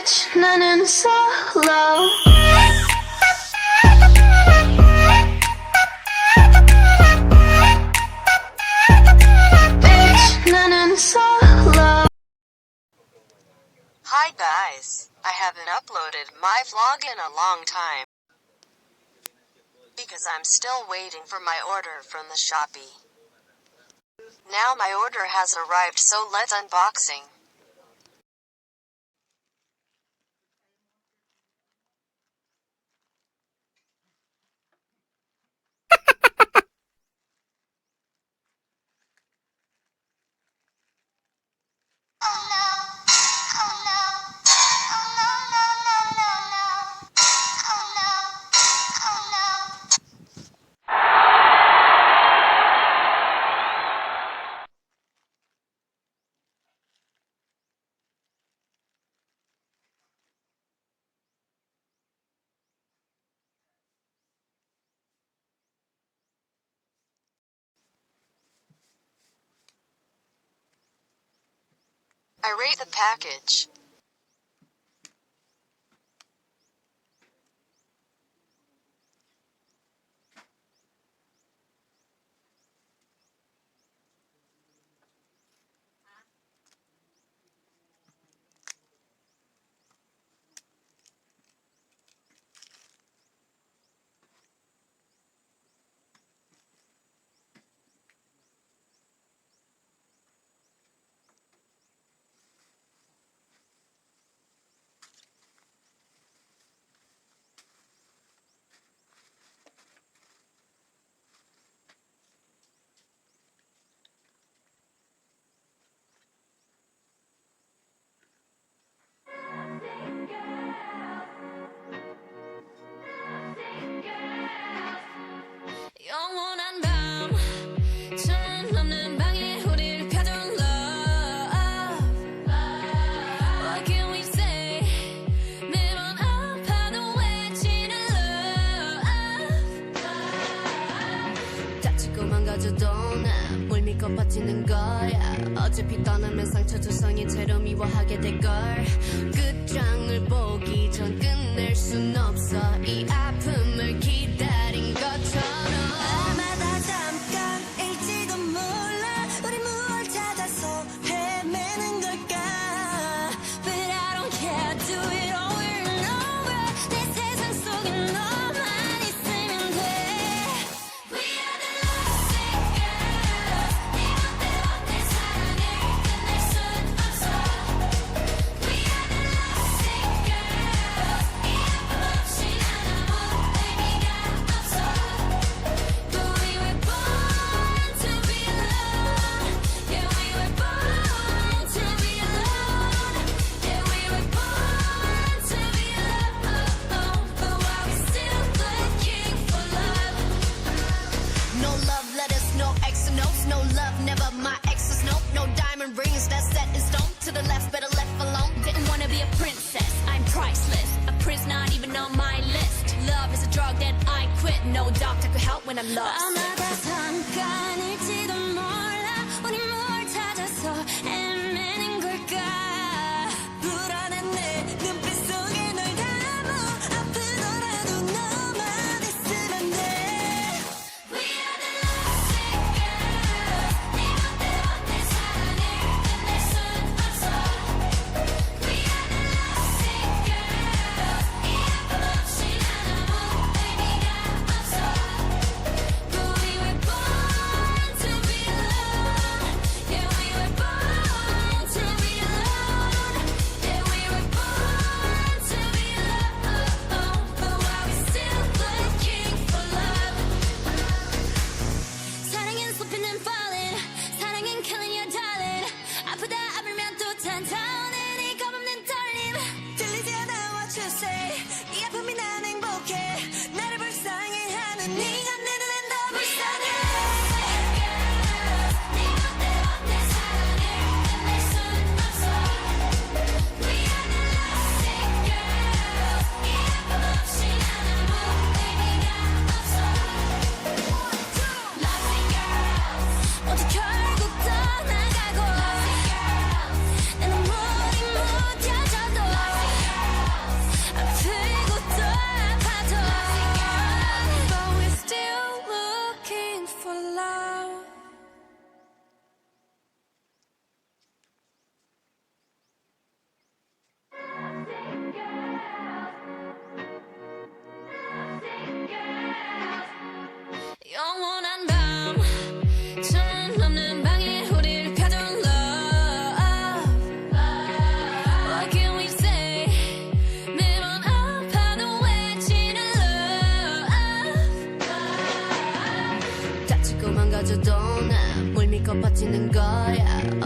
bitch, 나는 solo. Bitch, 나는 solo. Hi guys, I haven't uploaded my vlog in a long time because I'm still waiting for my order from the Shopee. Now my order has arrived, so let's unboxing. I rate the package. 영원한 밤 천은 없는 방에 우릴 가둔 love. What can we say? 매번 아파도 외치는 love. 다치고 망가져도 난 뭘 믿고 버티는 거야. 어차피 떠나면 상처 조성인 채로 미워하게 될걸. 끝장을 보기 전 끝낼 순 없어. 이 아픔을 기다린 것처럼. No love, never my exes, nope. No diamond rings, that's set in stone. To the left, better left alone. Didn't wanna be a princess, I'm priceless. A prince not even on my list. Love is a drug that I quit. No doctor could help when I'm lost. 아마도 잠깐일지도 몰라. 우리 뭘 찾아서 헤매는 걸까. 불안한 내 눈빛 속에 널 담아. 아프더라도 너만 있으면 돼.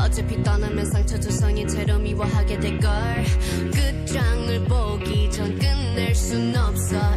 어차피 떠나면 상처 조성인 채로 미워하게 될걸 끝장을 보기 전 끝낼 순 없어